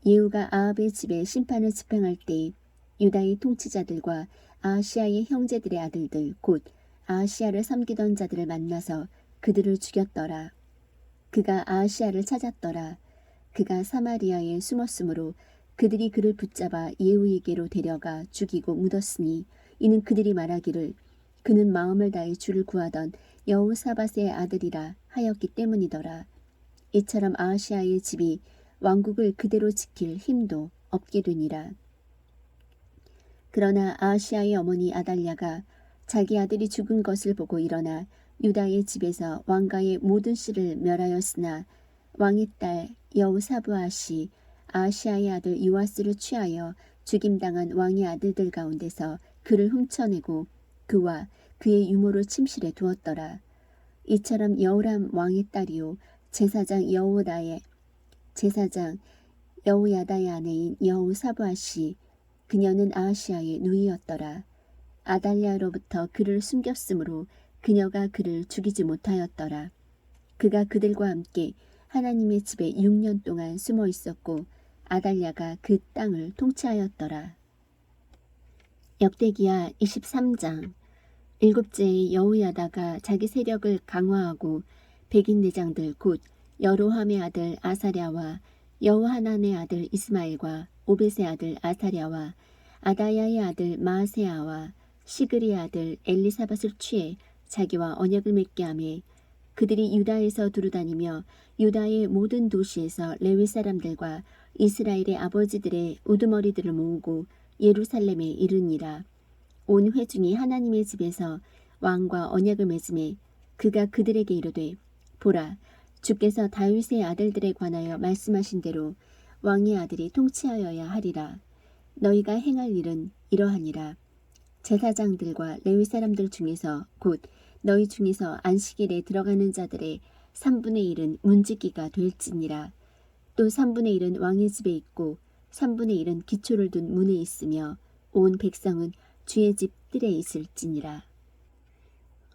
예후가 아합의 집에 심판을 집행할 때 유다의 통치자들과 아하시야의 형제들의 아들들 곧 아하시야를 섬기던 자들을 만나서 그들을 죽였더라. 그가 아하시야를 찾았더라. 그가 사마리아에 숨었으므로 그들이 그를 붙잡아 예후에게로 데려가 죽이고 묻었으니 이는 그들이 말하기를 그는 마음을 다해 주를 구하던 여호사밧의 아들이라 하였기 때문이더라. 이처럼 아하시야의 집이 왕국을 그대로 지킬 힘도 없게 되니라. 그러나 아하시야의 어머니 아달랴가 자기 아들이 죽은 것을 보고 일어나 유다의 집에서 왕가의 모든 씨를 멸하였으나 왕의 딸 여호사브앗이 아하시야의 아들 요아스를 취하여 죽임당한 왕의 아들들 가운데서 그를 훔쳐내고 그와 그의 유모를 침실에 두었더라. 이처럼 여호람 왕의 딸이요 제사장 여호야다의 아내인 여호사브앗이 그녀는 아하시야의 누이였더라. 아달랴로부터 그를 숨겼으므로 그녀가 그를 죽이지 못하였더라. 그가 그들과 함께 하나님의 집에 6년 동안 숨어 있었고 아달랴가 그 땅을 통치하였더라. 역대기야 23장. 일곱째의 여호야다가 자기 세력을 강화하고 백인 내장들 곧 여로함의 아들 아사랴와 여호하난의 아들 이스마엘과 오벳의 아들 아사랴와 아다야의 아들 마아세아와 시그리의 아들 엘리사밧을 취해 자기와 언약을 맺게 하며 그들이 유다에서 두루다니며 유다의 모든 도시에서 레위 사람들과 이스라엘의 아버지들의 우두머리들을 모으고 예루살렘에 이르니라. 온 회중이 하나님의 집에서 왕과 언약을 맺음에 그가 그들에게 이르되 보라 주께서 다윗의 아들들에 관하여 말씀하신 대로 왕의 아들이 통치하여야 하리라. 너희가 행할 일은 이러하니라. 제사장들과 레위 사람들 중에서 곧 너희 중에서 안식일에 들어가는 자들의 3분의 1은 문지기가 될지니라. 또 3분의 1은 왕의 집에 있고 3분의 1은 기초를 둔 문에 있으며 온 백성은 주의 집 뜰에 있을지니라.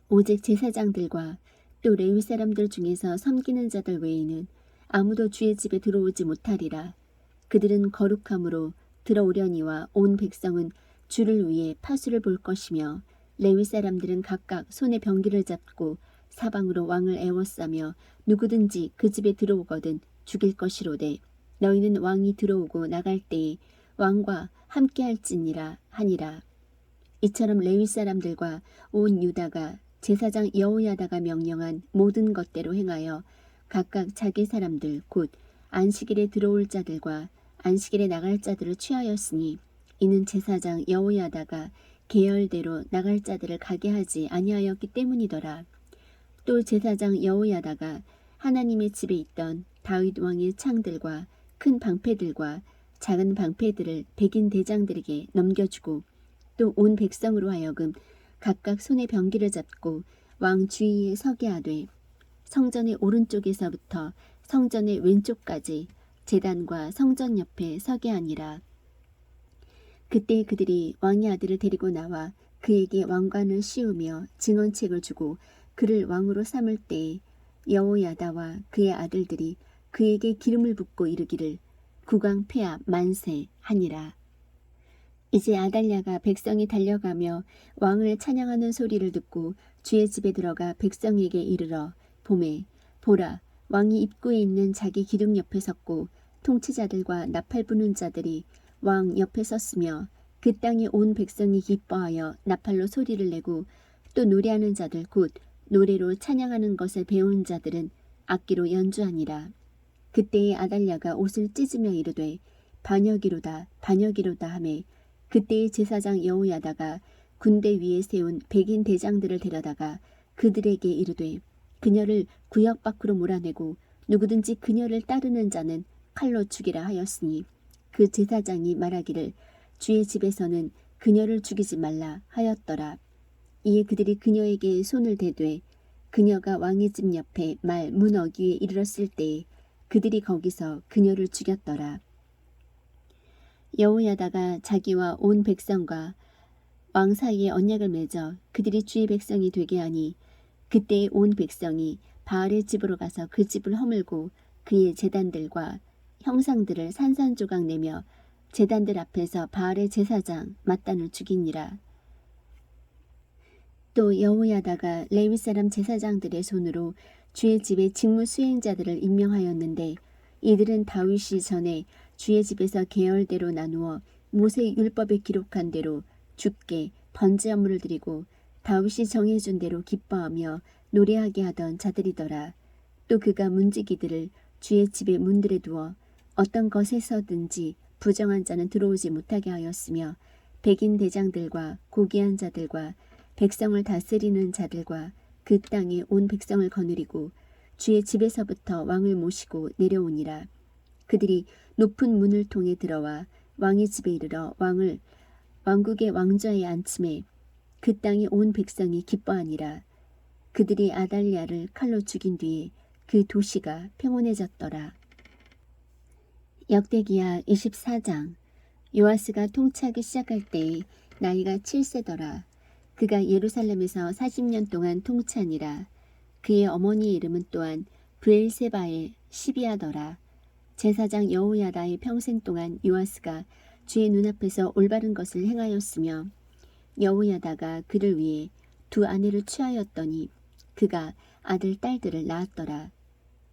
오직 제사장들과 또 레위 사람들 중에서 섬기는 자들 외에는 아무도 주의 집에 들어오지 못하리라. 그들은 거룩함으로 들어오려니와 온 백성은 주를 위해 파수를 볼 것이며 레위 사람들은 각각 손에 병기를 잡고 사방으로 왕을 애워싸며 누구든지 그 집에 들어오거든 죽일 것이로되 너희는 왕이 들어오고 나갈 때에 왕과 함께할지니라 하니라. 이처럼 레위 사람들과 온 유다가 제사장 여호야다가 명령한 모든 것대로 행하여 각각 자기 사람들 곧 안식일에 들어올 자들과 안식일에 나갈 자들을 취하였으니 이는 제사장 여호야다가 계열대로 나갈 자들을 가게 하지 아니하였기 때문이더라. 또 제사장 여호야다가 하나님의 집에 있던 다윗 왕의 창들과 큰 방패들과 작은 방패들을 백인 대장들에게 넘겨주고 또 온 백성으로 하여금 각각 손에 병기를 잡고 왕 주위에 서게 하되 성전의 오른쪽에서부터 성전의 왼쪽까지 제단과 성전 옆에 서게 하니라. 그때 그들이 왕의 아들을 데리고 나와 그에게 왕관을 씌우며 증언책을 주고 그를 왕으로 삼을 때에 여호야다와 그의 아들들이 그에게 기름을 붓고 이르기를 국왕 폐하 만세 하니라. 이제 아달랴가 백성이 달려가며 왕을 찬양하는 소리를 듣고 주의 집에 들어가 백성에게 이르러 보매 보라 왕이 입구에 있는 자기 기둥 옆에 섰고 통치자들과 나팔 부는 자들이 왕 옆에 섰으며 그 땅에 온 백성이 기뻐하여 나팔로 소리를 내고 또 노래하는 자들 곧 노래로 찬양하는 것을 배운 자들은 악기로 연주하니라. 그때에 아달랴가 옷을 찢으며 이르되 반역이로다 반역이로다 하매 그때의 제사장 여호야다가 군대 위에 세운 백인 대장들을 데려다가 그들에게 이르되 그녀를 구역 밖으로 몰아내고 누구든지 그녀를 따르는 자는 칼로 죽이라 하였으니 그 제사장이 말하기를 주의 집에서는 그녀를 죽이지 말라 하였더라. 이에 그들이 그녀에게 손을 대되 그녀가 왕의 집 옆에 말 문 어귀에 이르렀을 때에 그들이 거기서 그녀를 죽였더라. 여호야다가 자기와 온 백성과 왕 사이에 언약을 맺어 그들이 주의 백성이 되게 하니 그때에 온 백성이 바알의 집으로 가서 그 집을 허물고 그의 제단들과 형상들을 산산조각 내며 제단들 앞에서 바알의 제사장 mat단을 죽이니라. 또 여호야다가 레위 사람 제사장들의 손으로 주의 집의 직무 수행자들을 임명하였는데 이들은 다윗이 전에 주의 집에서 계열대로 나누어 모세 율법에 기록한 대로 주께 번제 업무를 드리고 다윗이 정해준 대로 기뻐하며 노래하게 하던 자들이더라. 또 그가 문지기들을 주의 집의 문들에 두어 어떤 것에서든지 부정한 자는 들어오지 못하게 하였으며 백인 대장들과 고귀한 자들과 백성을 다스리는 자들과 그 땅에 온 백성을 거느리고 주의 집에서부터 왕을 모시고 내려오니라. 그들이 높은 문을 통해 들어와 왕의 집에 이르러 왕을 왕국의 왕좌에 앉힘에 그 땅에 온 백성이 기뻐하니라. 그들이 아달랴를 칼로 죽인 뒤에 그 도시가 평온해졌더라. 역대기야 24장. 요아스가 통치하기 시작할 때에 나이가 7세더라. 그가 예루살렘에서 40년 동안 통치하니라. 그의 어머니의 이름은 또한 브엘세바의 시비아더라. 제사장 여호야다의 평생 동안 요아스가 주의 눈앞에서 올바른 것을 행하였으며 여호야다가 그를 위해 두 아내를 취하였더니 그가 아들 딸들을 낳았더라.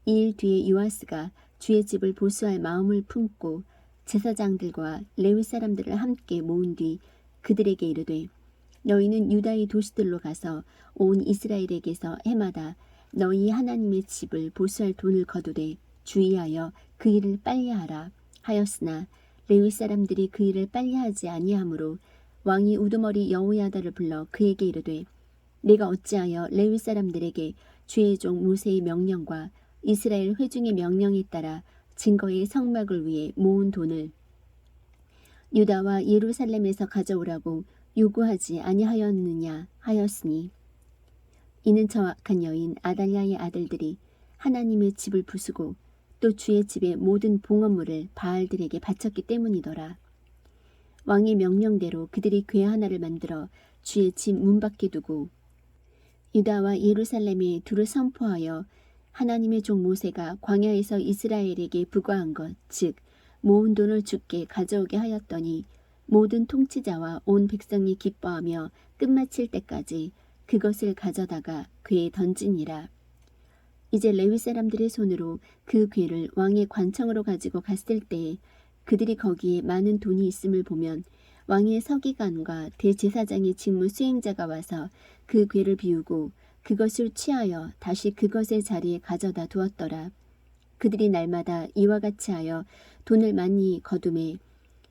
이 일 뒤에 요아스가 주의 집을 보수할 마음을 품고 제사장들과 레위 사람들을 함께 모은 뒤 그들에게 이르되 너희는 유다의 도시들로 가서 온 이스라엘에게서 해마다 너희 하나님의 집을 보수할 돈을 거두되 주의하여 그 일을 빨리 하라 하였으나 레위 사람들이 그 일을 빨리 하지 아니하므로 왕이 우두머리 여호야다를 불러 그에게 이르되 내가 어찌하여 레위 사람들에게 주의 종 모세의 명령과 이스라엘 회중의 명령에 따라 증거의 성막을 위해 모은 돈을 유다와 예루살렘에서 가져오라고 요구하지 아니하였느냐 하였으니 이는 저 악한 여인 아달랴의 아들들이 하나님의 집을 부수고 또 주의 집의 모든 봉헌물을 바알들에게 바쳤기 때문이더라. 왕의 명령대로 그들이 궤 하나를 만들어 주의 집 문 밖에 두고 유다와 예루살렘에 두루 선포하여 하나님의 종 모세가 광야에서 이스라엘에게 부과한 것, 즉 모은 돈을 주께 가져오게 하였더니 모든 통치자와 온 백성이 기뻐하며 끝마칠 때까지 그것을 가져다가 궤에 던지니라. 이제 레위 사람들의 손으로 그 궤를 왕의 관청으로 가지고 갔을 때에 그들이 거기에 많은 돈이 있음을 보면 왕의 서기관과 대제사장의 직무 수행자가 와서 그 궤를 비우고 그것을 취하여 다시 그것의 자리에 가져다 두었더라. 그들이 날마다 이와 같이 하여 돈을 많이 거두매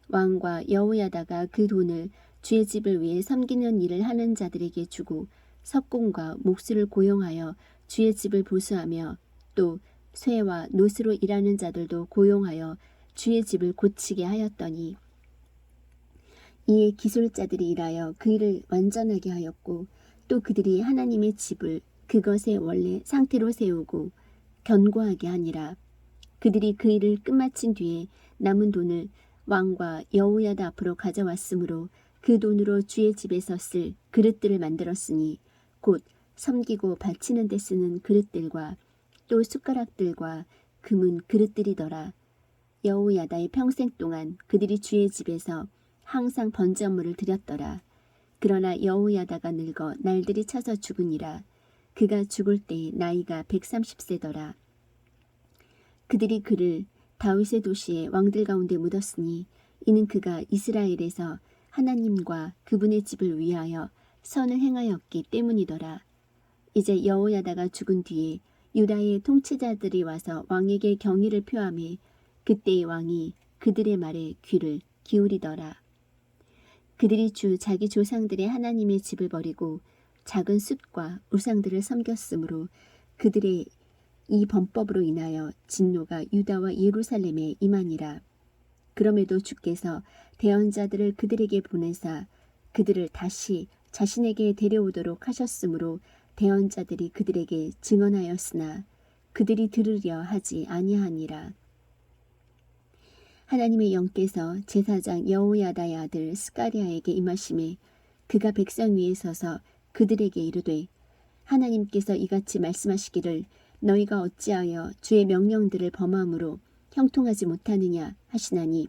왕과 여호야다가 그 돈을 주의 집을 위해 섬기는 일을 하는 자들에게 주고 석공과 목수를 고용하여 주의 집을 보수하며 또 쇠와 노스로 일하는 자들도 고용하여 주의 집을 고치게 하였더니 이에 기술자들이 일하여 그 일을 완전하게 하였고 또 그들이 하나님의 집을 그것의 원래 상태로 세우고 견고하게 하니라. 그들이 그 일을 끝마친 뒤에 남은 돈을 왕과 여호야다 앞으로 가져왔으므로 그 돈으로 주의 집에서 쓸 그릇들을 만들었으니 곧 섬기고 바치는 데 쓰는 그릇들과 또 숟가락들과 금은 그릇들이더라. 여호야다의 평생 동안 그들이 주의 집에서 항상 번제물을 드렸더라. 그러나 여호야다가 늙어 날들이 차서 죽으니라. 그가 죽을 때 나이가 130세더라. 그들이 그를 다윗의 도시의 왕들 가운데 묻었으니 이는 그가 이스라엘에서 하나님과 그분의 집을 위하여 선을 행하였기 때문이더라. 이제 여호야다가 죽은 뒤에 유다의 통치자들이 와서 왕에게 경의를 표하매 그때의 왕이 그들의 말에 귀를 기울이더라. 그들이 주 자기 조상들의 하나님의 집을 버리고 작은 숲과 우상들을 섬겼으므로 그들의 이 범법으로 인하여 진노가 유다와 예루살렘에 임하니라. 그럼에도 주께서 대언자들을 그들에게 보내사 그들을 다시 자신에게 데려오도록 하셨으므로 대언자들이 그들에게 증언하였으나 그들이 들으려 하지 아니하니라. 하나님의 영께서 제사장 여호야다의 아들 스가랴에게 임하심에 그가 백성 위에 서서 그들에게 이르되 하나님께서 이같이 말씀하시기를 너희가 어찌하여 주의 명령들을 범함으로 형통하지 못하느냐 하시나니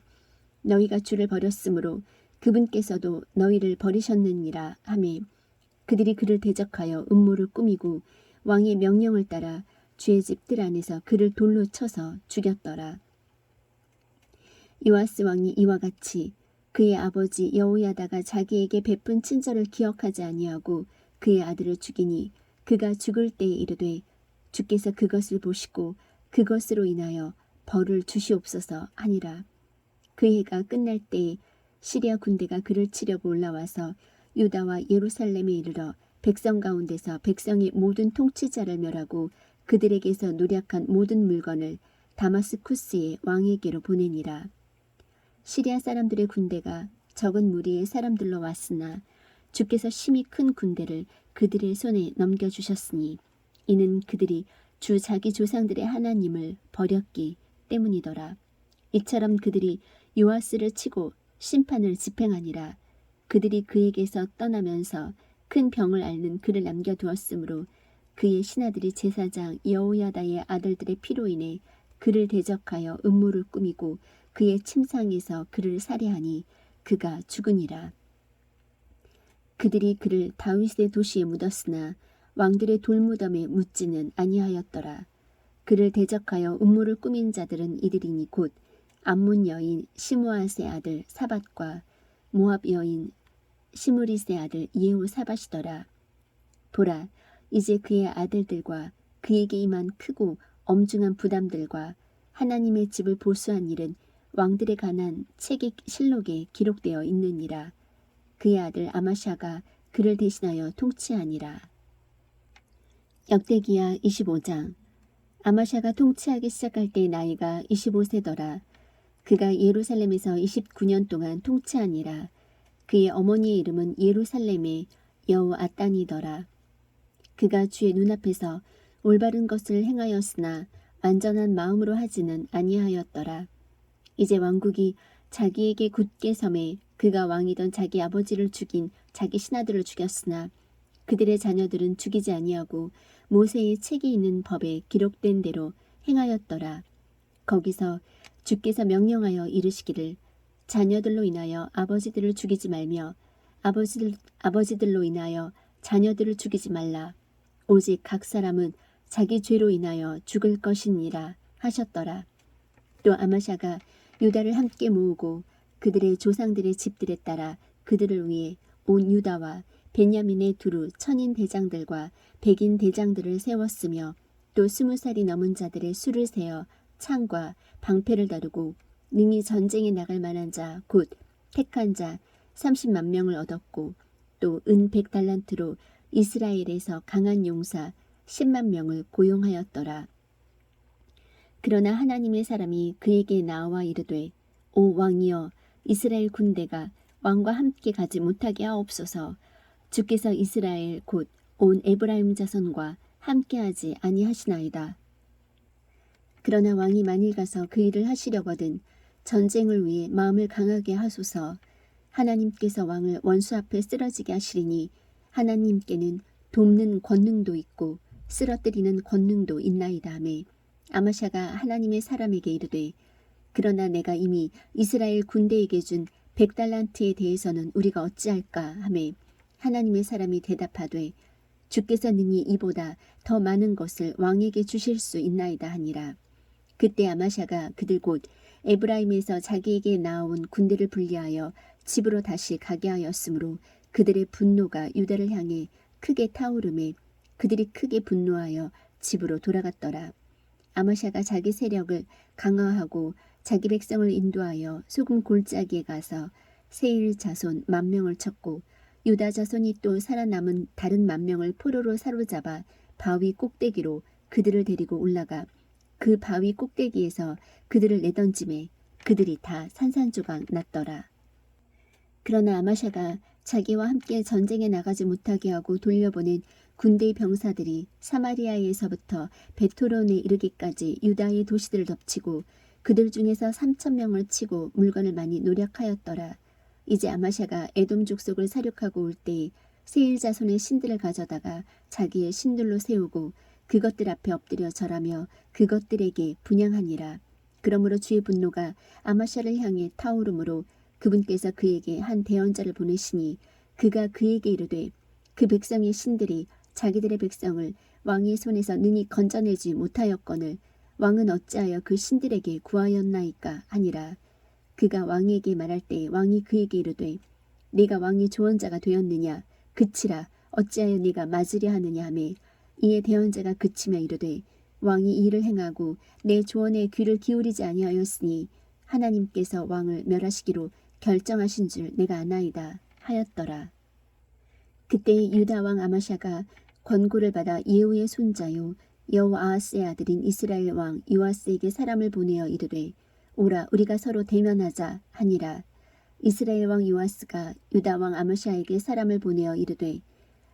너희가 주를 버렸으므로 그분께서도 너희를 버리셨느니라 하매 그들이 그를 대적하여 음모를 꾸미고 왕의 명령을 따라 주의 집 뜰 안에서 그를 돌로 쳐서 죽였더라. 요아스 왕이 이와 같이 그의 아버지 여호야다가 자기에게 베푼 친절을 기억하지 아니하고 그의 아들을 죽이니 그가 죽을 때에 이르되 주께서 그것을 보시고 그것으로 인하여 벌을 주시옵소서 하니라. 그 해가 끝날 때에 시리아 군대가 그를 치려고 올라와서 유다와 예루살렘에 이르러 백성 가운데서 백성의 모든 통치자를 멸하고 그들에게서 노략한 모든 물건을 다마스쿠스의 왕에게로 보내니라. 시리아 사람들의 군대가 적은 무리의 사람들로 왔으나 주께서 심히 큰 군대를 그들의 손에 넘겨주셨으니 이는 그들이 주 자기 조상들의 하나님을 버렸기 때문이더라. 이처럼 그들이 요아스를 치고 심판을 집행하니라. 그들이 그에게서 떠나면서 큰 병을 앓는 그를 남겨두었으므로 그의 신하들이 제사장 여호야다의 아들들의 피로 인해 그를 대적하여 음모를 꾸미고 그의 침상에서 그를 살해하니 그가 죽으니라. 그들이 그를 다윗의 도시에 묻었으나 왕들의 돌무덤에 묻지는 아니하였더라. 그를 대적하여 음모를 꾸민 자들은 이들이니 곧 암몬 여인 시므아스의 아들 사밧과 모압 여인 시므리스의 아들 예호사밧이더라. 보라, 이제 그의 아들들과 그에게 임한 크고 엄중한 부담들과 하나님의 집을 보수한 일은 왕들에 관한 책의 실록에 기록되어 있느니라. 그의 아들 아마샤가 그를 대신하여 통치하니라. 역대기야 25장. 아마샤가 통치하기 시작할 때 나이가 25세더라. 그가 예루살렘에서 29년 동안 통치하니라. 그의 어머니의 이름은 예루살렘의 여호아따니더라. 그가 주의 눈앞에서 올바른 것을 행하였으나 완전한 마음으로 하지는 아니하였더라. 이제 왕국이 자기에게 굳게 섬에 그가 왕이던 자기 아버지를 죽인 자기 신하들을 죽였으나 그들의 자녀들은 죽이지 아니하고 모세의 책에 있는 법에 기록된 대로 행하였더라. 거기서 주께서 명령하여 이르시기를 자녀들로 인하여 아버지들을 죽이지 말며 아버지들로 인하여 자녀들을 죽이지 말라. 오직 각 사람은 자기 죄로 인하여 죽을 것이니라 하셨더라. 또 아마샤가 유다를 함께 모으고 그들의 조상들의 집들에 따라 그들을 위해 온 유다와 베냐민의 두루 천인 대장들과 백인 대장들을 세웠으며 또 20살이 넘은 자들의 수를 세어 창과 방패를 다루고 능히 전쟁에 나갈 만한 자 곧 택한 자 30만 명을 얻었고 또 은 100달란트로 이스라엘에서 강한 용사 10만 명을 고용하였더라. 그러나 하나님의 사람이 그에게 나와 이르되 오 왕이여 이스라엘 군대가 왕과 함께 가지 못하게 하옵소서. 주께서 이스라엘 곧 온 에브라임 자손과 함께하지 아니하시나이다. 그러나 왕이 만일 가서 그 일을 하시려거든 전쟁을 위해 마음을 강하게 하소서. 하나님께서 왕을 원수 앞에 쓰러지게 하시리니 하나님께는 돕는 권능도 있고 쓰러뜨리는 권능도 있나이다 하매 아마샤가 하나님의 사람에게 이르되 그러나 내가 이미 이스라엘 군대에게 준 100달란트에 대해서는 우리가 어찌할까 하매 하나님의 사람이 대답하되 주께서 능히 이보다 더 많은 것을 왕에게 주실 수 있나이다 하니라. 그때 아마샤가 그들 곧 에브라임에서 자기에게 나온 군대를 분리하여 집으로 다시 가게 하였으므로 그들의 분노가 유다를 향해 크게 타오르매 그들이 크게 분노하여 집으로 돌아갔더라. 아마샤가 자기 세력을 강화하고 자기 백성을 인도하여 소금 골짜기에 가서 세일 자손 10,000명을 쳤고 유다 자손이 또 살아남은 다른 10,000명을 포로로 사로잡아 바위 꼭대기로 그들을 데리고 올라가 그 바위 꼭대기에서 그들을 내던짐에 그들이 다 산산조각 났더라. 그러나 아마샤가 자기와 함께 전쟁에 나가지 못하게 하고 돌려보낸 군대의 병사들이 사마리아에서부터 베토론에 이르기까지 유다의 도시들을 덮치고 그들 중에서 3,000명을 치고 물건을 많이 노력하였더라. 이제 아마샤가 에돔 족속을 사륙하고 올 때에 세일 자손의 신들을 가져다가 자기의 신들로 세우고 그것들 앞에 엎드려 절하며 그것들에게 분향하니라. 그러므로 주의 분노가 아마샤를 향해 타오르므로 그분께서 그에게 한 대언자를 보내시니 그가 그에게 이르되 그 백성의 신들이 자기들의 백성을 왕의 손에서 능히 건져내지 못하였거늘 왕은 어찌하여 그 신들에게 구하였나이까 하니라. 그가 왕에게 말할 때 왕이 그에게 이르되 네가 왕의 조언자가 되었느냐 그치라 어찌하여 네가 맞으려 하느냐 하매 이에 대언자가 그치며 이르되 왕이 이 일을 행하고 내 조언에 귀를 기울이지 아니하였으니 하나님께서 왕을 멸하시기로 결정하신 줄 내가 아나이다 하였더라. 그때 유다 왕 아마샤가 권고를 받아 예후의 손자요 여호아하스의 아들인 이스라엘 왕 요아스에게 사람을 보내어 이르되 오라 우리가 서로 대면하자 하니라. 이스라엘 왕 요아스가 유다 왕 아마샤에게 사람을 보내어 이르되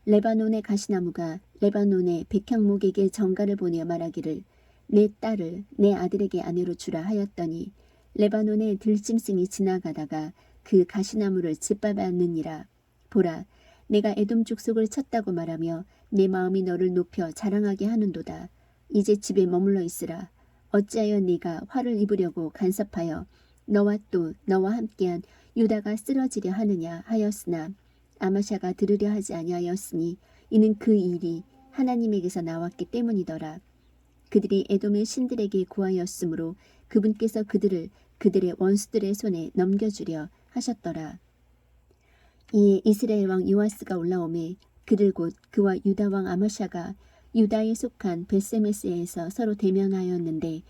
레바논의 가시나무가 레바논의 백향목에게 전가를 보내어 말하기를 내 딸을 내 아들에게 아내로 주라 하였더니 레바논의 들짐승이 지나가다가 그 가시나무를 짓밟았느니라. 보라 내가 에돔 족속을 쳤다고 말하며 내 마음이 너를 높여 자랑하게 하는도다. 이제 집에 머물러 있으라. 어찌하여 네가 화를 입으려고 간섭하여 너와 또 너와 함께한 유다가 쓰러지려 하느냐 하였으나 아마샤가 들으려 하지 아니하였으니 이는 그 일이 하나님에게서 나왔기 때문이더라. 그들이 에돔의 신들에게 구하였으므로 그분께서 그들을 그들의 원수들의 손에 넘겨주려 하셨더라. 이에 이스라엘 왕 요아스가 올라오매 그들 곧 그와 유다 왕 아마샤가 유다에 속한 벳세메스에서 서로 대면하였는데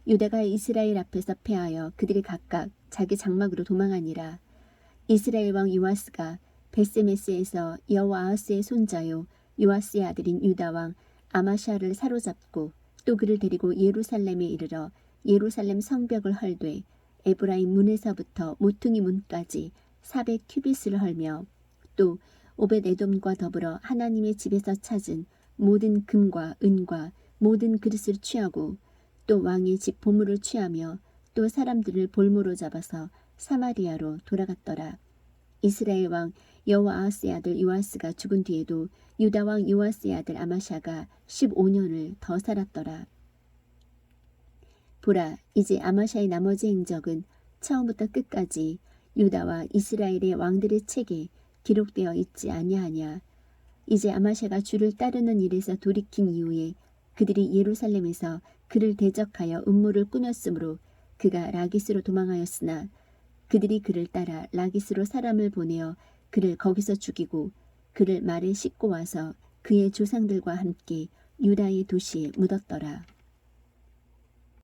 유다가 이스라엘 앞에서 패하여 그들이 각각 자기 장막으로 도망하니라. 이스라엘 왕 요아스가 벳세메스에서 여호아하스의 손자요 요아스의 아들인 유다 왕 아마샤를 사로잡고 또 그를 데리고 예루살렘에 이르러 예루살렘 성벽을 헐되 에브라임 문에서부터 모퉁이 문까지 400 큐빗을 헐며 또 오벳에돔과 더불어 하나님의 집에서 찾은 모든 금과 은과 모든 그릇을 취하고 또 왕의 집 보물을 취하며 또 사람들을 볼모로 잡아서 사마리아로 돌아갔더라. 이스라엘 왕 여호아스의 아들 요아스가 죽은 뒤에도 유다 왕 요아스의 아들 아마샤가 15년을 더 살았더라. 보라, 이제 아마샤의 나머지 행적은 처음부터 끝까지 유다와 이스라엘의 왕들의 책에 기록되어 있지 아니하냐. 이제 아마샤가 주를 따르는 일에서 돌이킨 이후에 그들이 예루살렘에서 그를 대적하여 음모를 꾸몄으므로 그가 라기스로 도망하였으나 그들이 그를 따라 라기스로 사람을 보내어 그를 거기서 죽이고 그를 말에 싣고 와서 그의 조상들과 함께 유다의 도시에 묻었더라.